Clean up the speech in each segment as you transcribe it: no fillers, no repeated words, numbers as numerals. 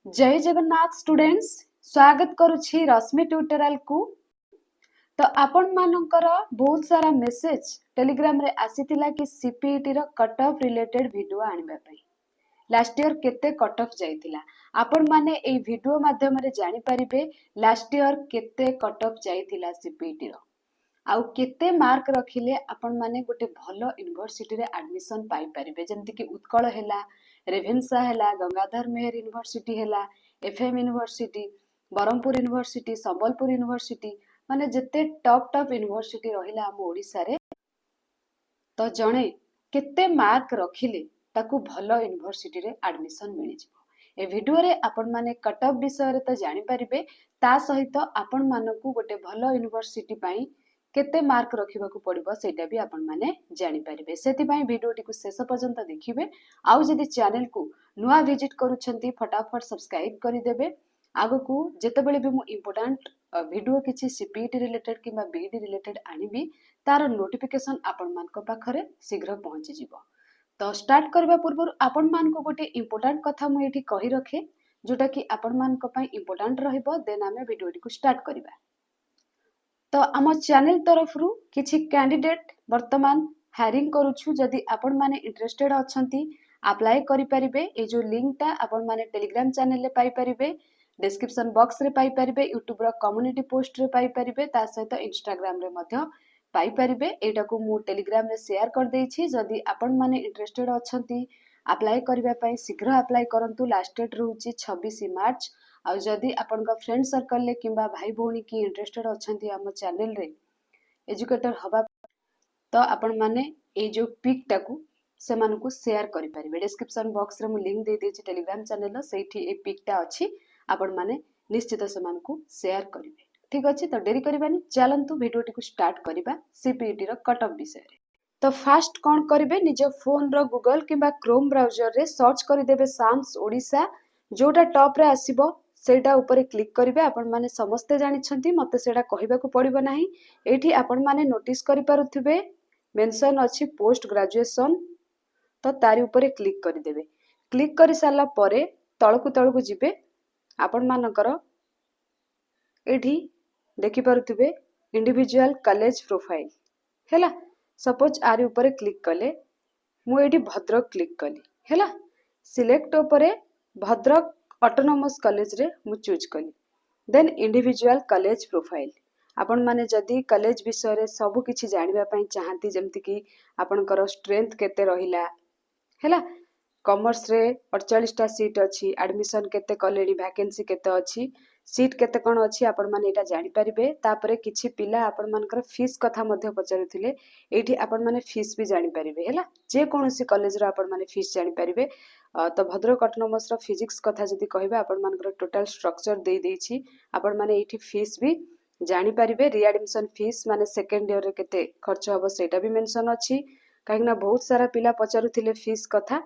जय जगन्नाथ स्टूडेंट्स स्वागत करुछि रश्मि ट्यूटोरियल को। तो आपण मानकर बहुत सारा मेसेज टेलीग्राम रे आसीतिला कि सीपीईटी रो कट ऑफ रिलेटेड वीडियो आनिबा पई। लास्ट ईयर केते कट ऑफ जाइतिला आपण माने ए वीडियो माध्यम रे जानि परिबे लास्ट ईयर केते कट ऑफ जाइतिला सीपीईटी रो आउ केते मार्क रखिले आपण माने गोटे भलो यूनिवर्सिटी रे एडमिशन पाई परिबे जेंति कि उत्कल हैला, रेभेन्सा हैला, गंगाधर मेहर यूनिवर्सिटी हैला, FM university, Berhampur university, Sambalpur university माने जेते टॉप यूनिवर्सिटी रहिला हम ओडिसा रे तो जणे केते मार्क रखिले ताकू भलो यूनिवर्सिटी रे एडमिशन मिलि जिवो। ए वीडियो रे आपण माने कट ऑफ विषय रे तो जानि परिबे ता सहित आपण मानकू गोटे भलो यूनिवर्सिटी पई केते मार्क रखिबाकू पड़िबो सेटा भी आपण माने जानि परिबे। सेति पई वीडियोटी को शेष पर्यंत देखिबे। आउ जदि चैनल को नुआ विजिट करूछंती फटाफट सब्सक्राइब करि देबे। आगो को जेतेबेले भी मु इंपोर्टेंट वीडियो किछि सीपीईटी रिलेटेड किबा बीईडी रिलेटेड आनिबी तार नोटिफिकेशन आपण मानक पाखरे शीघ्र पहुंची जिवो। तो स्टार्ट करबा पूर्व आपण मानक गोटे इंपोर्टेंट कथा मु एठी कहि रखे जोटा कि आपण मानक पई इंपोर्टेंट रहिबो। देन आमे वीडियोटी को स्टार्ट करबा। तो आम चैनल तरफ रु किछि कैंडिडेट वर्तमान हायरिंग करूछु। जदि आपण माने इंटरेस्टेड अछंती अप्लाई करि परिबे। ए जो लिंक ता आपण माने टेलीग्राम चैनल ले पाई परिबे, डिस्क्रिप्शन बॉक्स रे पाई परिबे, यूट्यूब रो कम्युनिटी पोस्ट रे पाई परिबे, ता सहित इंस्टाग्राम रे मध्य पाई परिबे। एटा को मु टेलीग्राम रे शेयर कर देछि। जदि आपण माने इंटरेस्टेड अछंती अप्लाई करबा पई शीघ्र अप्लाई करंतु। लास्ट डेट रहउची 26 मार्च। आ जदि आपण का फ्रेंड सर्कल ले किंबा भाई भौणी की इंटरेस्टेड अछंती हम चैनल रे एजुकेटर हबा तो आपण माने ए जो पिक टाकू से मानकू शेयर करि परिबे। डिस्क्रिप्शन बॉक्स रे मु लिंक दे देछि टेलीग्राम चैनल रो, सेठी ए पिक टा अछि। आपण माने निश्चित से मानकू शेयर करिवे। ठीक अछि, तो देरी करबानी चलंतु वीडियोटी को स्टार्ट करबा सीपीईटी रो कट ऑफ विषय रे। तो फास्ट कोन करिवे, निज फोन रो गूगल किंबा क्रोम ब्राउजर रे सर्च करि देबे साम्स ओडिसा। जोटा टॉप रे आसीबो सेटा ऊपर क्लिक करिवे। आपण माने समस्ते जानि छंती, मते सेटा कहिबा को पड़िबो नाही। एठी आपण माने नोटिस करि पारुथिबे मेंशन अछि पोस्ट ग्रेजुएशन। तो तारी ऊपर क्लिक करि देबे। क्लिक करि साला परे तळकु जिबे। आपण मानकर एठी देखि पारुथिबे इंडिविजुअल कॉलेज प्रोफाइल हैला। सपोज आरी ऊपर क्लिक कले मु एठी भद्रक क्लिक कली हैला। सिलेक्ट ऊपर भद्रक ऑटोनोमस कॉलेज रे मु चूज कली। देन इंडिविजुअल कॉलेज प्रोफाइल आपण माने जदी कॉलेज विषय रे सब किछि जानिबा पई चाहंती, जेमति कि आपनकर स्ट्रेंथ केते रहिला हैला। कॉमर्स रे 48 टा सीट अछि, एडमिशन केते कलेडी, वैकेंसी केते अछि, सीट केते कोन अछि आपण माने एटा जानि परिबे। तापरे किछि पिला आपण मानकर फीस कथा मध्ये पचारुथिले, एठी आपण माने फीस भी जानि परिबे हैला। जे कोनोसी कॉलेज रो आपण माने फीस जानि परिबे। तो भद्रक ऑटोनोमस रो फिजिक्स कथा जदी कहबा आपण मानकर टोटल स्ट्रक्चर दे देछि। आपण माने एठी फीस भी जानि परिबे। रीएडमिशन फीस माने सेकंड ईयर रे केते खर्च हबो सेटा भी मेंशन अछि। काहेकना बहुत सारा पिला पचारुथिले फीस कथा,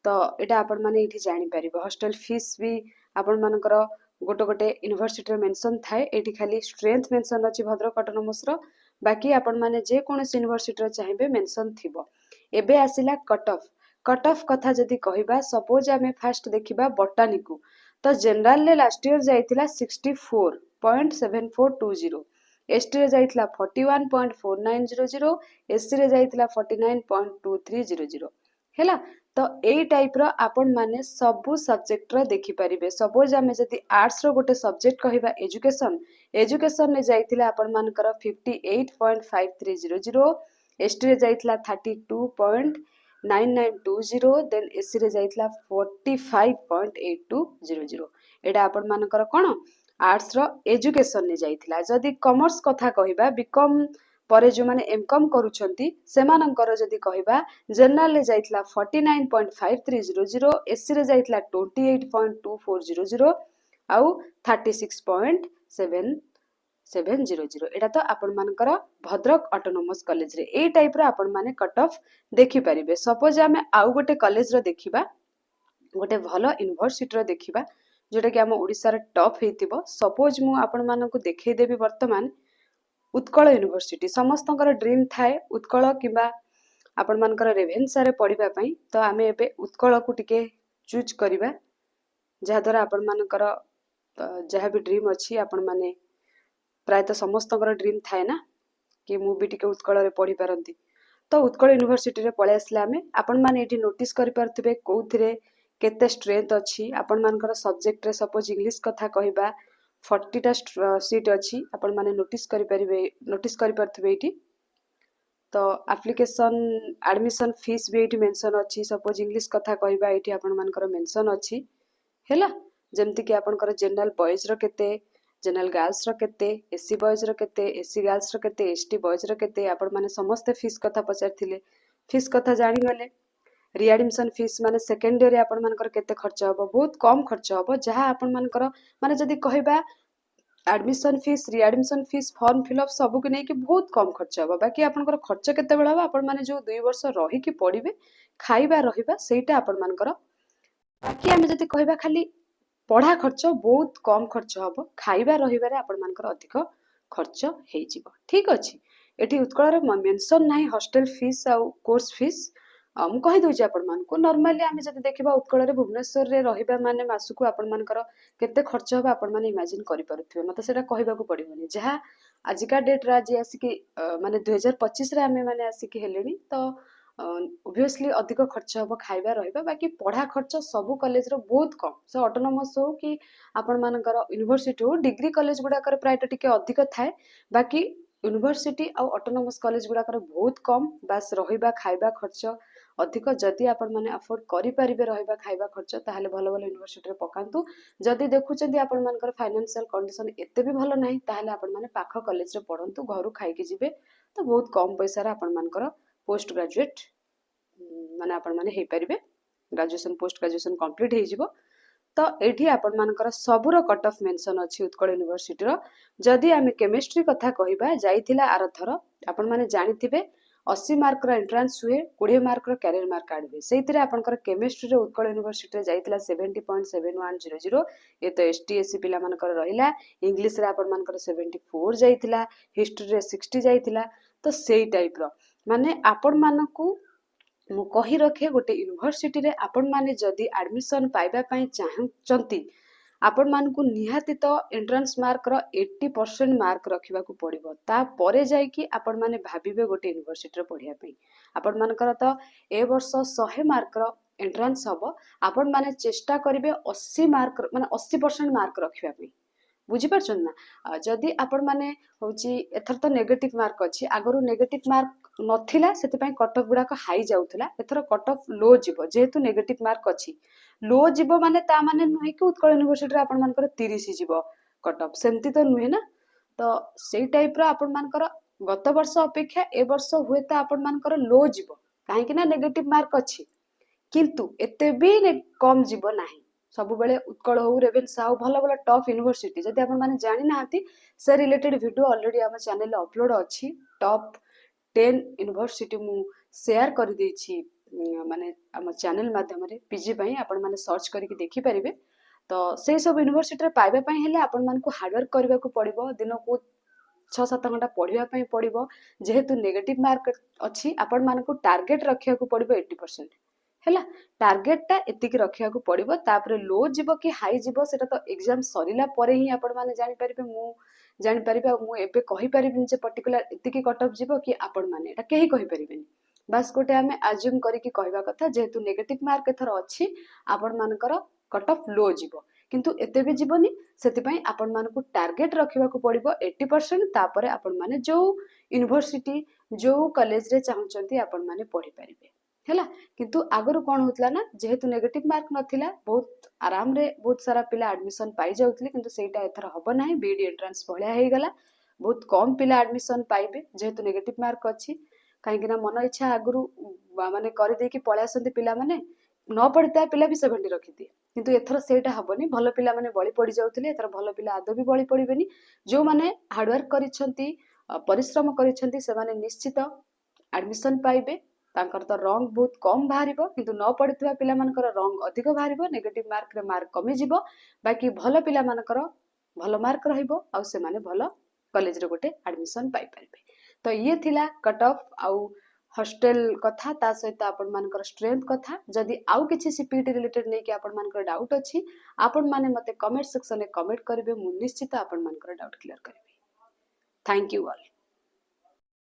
तो एटा आपण माने एठी जानि परिबे। हॉस्टल फीस भी आपण मानकर गोटे गोटे यूनिवर्सिटी रे मेंशन थाए। एठी खाली स्ट्रेंथ मेंशन अछि भद्रक ऑटोनोमस रो, बाकी आपण माने जे कोनोसी यूनिवर्सिटी रे चाहेबे मेंशन थिबो। एबे आसिला कट ऑफ। कट ऑफ कथा जदी कहबा, सपोज आमे फास्ट देखिबा बॉटनी को। तो जनरल ले लास्ट ईयर जाइतिला 64.7420, एसटी रे जाइतिला 41.4900, एससी रे जाइतिला 49.2300 हैला। तो एई टाइप रो आपण माने सबु सब्जेक्ट रो देखि परिबे। सपोज आमे जदी आर्ट्स रो गोटे सब्जेक्ट कहबा एजुकेशन, एजुकेशन ने जाइतिला आपण मानकर 58.5300, एसटी रे जाइतिला 32.9920, देन एससी रे जाइतिला 45.8200। एडा आपण मानकर कोन आर्ट्स रो एजुकेशन ने जाइतिला। जदी कॉमर्स कथा कहबा, बीकॉम परे जो माने एमकॉम करूछंती सेमानंकर जदी कहबा, जनरल ले जाइतिला 49.5300, एससी रे जाइतिला 28.2400 आउ 36.7700। एटा तो आपण मानकर भद्रक ऑटोनोमस कॉलेज रे ए टाइप रो आपण माने कट ऑफ देखि परिबे। सपोज आमे आउ गोटे कॉलेज रो देखिबा, गोटे भलो यूनिवर्सिटी रो देखिबा जोटा कि हम ओडिसा रे टॉप हेतिबो। सपोज मु आपण मानकु देखै देबी वर्तमान उत्कल यूनिवर्सिटी। समस्तंकर ड्रीम थाए उत्कल किबा आपण मानकर रेभेन्सा रे पढिबा पई। तो आमे एबे उत्कल को टिके चूज करिबा। जहाद्वारा आपण मानकर जहाँ भी ड्रीम अच्छी आपण माने प्रायतः समस्त ड्रीम थाए ना कि मु भी टिके उत्कल पढ़ी पारती तो उत्कल यूनिवर्सिटी रे पळै आसले आमे आपण माने एठी नोटिस करि पारथिबे कोउथिरे केते स्ट्रेंथ अच्छी आपण मानकर सब्जेक्ट रे सपोज इंग्लिश कथा कहबा 40 टा सीट अच्छी आपण माने नोटिस करि पारथिबे एठी तो एप्लिकेशन एडमिशन फीस भी एठी मेंशन अच्छी सपोज इंग्लिश कथा कहबा एठी आपण मानकर मेंशन अच्छी हैला जेमति कि आपनकर जनरल बॉयज रो केते जनरल गर्ल्स रो केते एससी बॉयज रो केते एससी गर्ल्स रो केते एसटी बॉयज रो केते आपण माने समस्त फीस कथा पचारथिले फीस कथा जानि गले रिएडमिशन फीस माने सेकेंड ईयर आपण मानकर केते खर्च हबो बहुत कम खर्च हबो जहां आपण मानकर माने जदी कहबा admission fees readmission fees form fill up सब को नहीं कि बहुत कम खर्च हबो बाकी आपनकर खर्च केते बेला हबो आपण माने जो 2 वर्ष रही कि पढिबे खाइबा रहिबा सेटा आपण मानकर बाकी आमे जदी कहबा खाली पढ़ा खर्च बहुत कम खर्च हम खाइबा रहिबारे आपण मानकर अधिक खर्च हेइ जिवो ठीक अछि एठी उत्कल रे मेंशन नाही हॉस्टल फीस आ कोर्स फीस मु कहि दोछि आपण मानको नॉर्मली आमे जदी देखिबा उत्कल रे भुवनेश्वर रे रहिबा माने मासुकु आपण मानकर केते खर्च होबा आपण माने इमेजिन करि पारुथिबे मते सेटा कहिबाकू पडिबोनी जहा आजिका डेट रे आज आसिकी माने 2025 रे आमे माने आसिकी हेलेनी तो ओबियसली अधिक खर्च हम खाइबा रहिबा बाकी पढ़ा खर्च सब कॉलेज रो बहुत कम से ऑटोनोमस हो कि आपण मानकर यूनिवर्सिटी हो डिग्री कॉलेज गुडा कर प्रायत टिके अधिक थाए बाकी यूनिवर्सिटी आ ऑटोनोमस कॉलेज गुडा कर बहुत कम बस रहिबा खाइबा खर्च अधिक जदि आपण माने अफोर्ड करि परिबे रहिबा खाइबा खर्च ताहाले भलो भलो यूनिवर्सिटी रे पकांतु जदि देखुचंदी आपण मानकर फाइनेंशियल कंडीशन एते भी भलो नाही ताहाले आपण माने पाख कॉलेज रे पढंतु घरु खाइ के जिवे तो बहुत कम पैसा रे आपण मानकर पोस्ट ग्रेजुएट माने आपण माने हे परिबे ग्रेजुएशन पोस्ट ग्रेजुएशन कंप्लीट हे जिवो तो एठी आपण मानकर सबुर कट ऑफ मेंशन अछि उत्कल यूनिवर्सिटी रो जदि आमे केमिस्ट्री कथा कहिबा जाइथिला आरथर आपण माने जानिथिबे 80 मार्क रो एंट्रेंस हुए 20 मार्क रो कैरियर मार्क कार्ड हुए सेइतिरे आपनकर केमिस्ट्री रो उत्कल यूनिवर्सिटी रे जाइथिला 70.7100 ये तो एसटीएससी पिला मानकर रहिला इंग्लिश रे आपण मानकर 74 जाइथिला हिस्ट्री रे 60 जाइथिला तो सेई टाइप रो माने आपण मानकू मु कहि रखे गोटे यूनिवर्सिटी रे आपण माने जदि एडमिशन पाइबा पई चाहचंती आपण मानकू निहाती तो एंट्रेंस मार्क रो 80% मार्क रखिबा को पड़िबो ता परे जाय कि आपण माने भाबिबे गोटे यूनिवर्सिटी रे पढिया पई आपण मानकर तो ए वर्ष 100 मार्क रो एंट्रेंस हबो आपण माने चेष्टा करिवे 80 मार्क माने 80% मार्क रखिबा पई बुझी परछन ना जदि आपण माने होची एथर तो नेगेटिव मार्क अछि आगरु नेगेटिव मार्क नथिला सेति पई कट ऑफ गुडा को हाई जाउथला एथर कट ऑफ लो जिवो जेहेतु नेगेटिव मार्क अछि लो जिवो माने ता माने नुहे कि उत्कल यूनिवर्सिटी रे आपण मानकर 30 जिवो कट ऑफ सेमति तो नुहे ना तो सेई टाइप रो आपण मानकर गत वर्ष अपेक्षा ए वर्ष हुए ता आपण मानकर लो जिवो काहे कि ना नेगेटिव मार्क अछि किंतु एते भी कम जीव नाही सब बेले उत्कल हो रेवेन्सा हो भलो भलो टॉप यूनिवर्सिटी जदि आपण माने जानि नाहंती से रिलेटेड वीडियो ऑलरेडी हम चैनल अपलोड अछि टॉप 10 यूनिवर्सिटी मु शेयर कर देछि माने हम चैनल माध्यम रे पीजी पई आपण माने सर्च करके देखि परिबे तो से सब यूनिवर्सिटी रे पाइबा पई हेले आपण मान को हार्ड वर्क करबा को पड़िबो दिन को 6-7 घंटा पढ़िया पई पड़िबो जेहेतु नेगेटिव मार्क अछि आपण मान को टारगेट रखिया को पड़िबो 80% हैला टारगेट टा एतिकी रखिया को पड़िबो तापरे लो जीवो कि हाई जीवो सेटा तो एग्जाम सरिला परे ही आपण माने जानि परिबे मु जानि परिबे मु एबे कहि परिबिन जे पर्टिकुलर एतिकी कट ऑफ जीवो कि आपण माने एटा केही कहि परिबेनी बस गोटे आमे अज्यूम करिकि कहबा कथा जेहेतु नेगेटिव मार्क एथर अछि आपण मानकर कट ऑफ लो जीवो किंतु एते भी जीवनी सेति पई आपण मानकु टारगेट रखिबा को पड़िबो 80% तापरे आपण माने जो यूनिवर्सिटी जो कॉलेज रे चाहुचंती आपण माने पढ़ी परिबे हैला किंतु आगरु कोन होतला ना जेहेतु नेगेटिव मार्क नथिला बहुत आराम रे बहुत सारा पिला एडमिशन पाई जाउतले किंतु सेटा एथर हबो नाही बीडी एंट्रेंस भलिया हे गला बहुत कम पिला एडमिशन पाइबे जेहेतु नेगेटिव मार्क अछि काहे कि ना मन इच्छा आगरु माने करि दे कि पळे आसंती पिला माने न पढ़ता पिला भी 70 रखि दिए किंतु एथर सेटा हबोनी भलो पिला माने बळी पड़ी जाउतले एथर भलो पिला आदो भी बळी पड़िबेनी जो माने हार्ड वर्क करिसंती परिश्रम करिसंती से माने निश्चित एडमिशन पाइबे तांकर तो रंग बहुत कम बाहरिबो किंतु न पढ़ितबा पिला मानकर रंग अधिक बाहरिबो नेगेटिव मार्क रे मार्क कमी जिवो बाकी भलो पिला मानकर भलो मार्क रहिबो आ से माने भलो कॉलेज रे गोटे एडमिशन पाई परिबे तो ये थिला कट ऑफ आउ हॉस्टल कथा ता सहित आपण मानकर स्ट्रेंथ कथा जदि आउ किछि सीपीटी रिलेटेड नै कि आपण मानकर डाउट अछि आपण माने मते कमेंट सेक्शन में कमेंट करिवे मु निश्चित आपण मानकर डाउट क्लियर करिवे। Thank you all.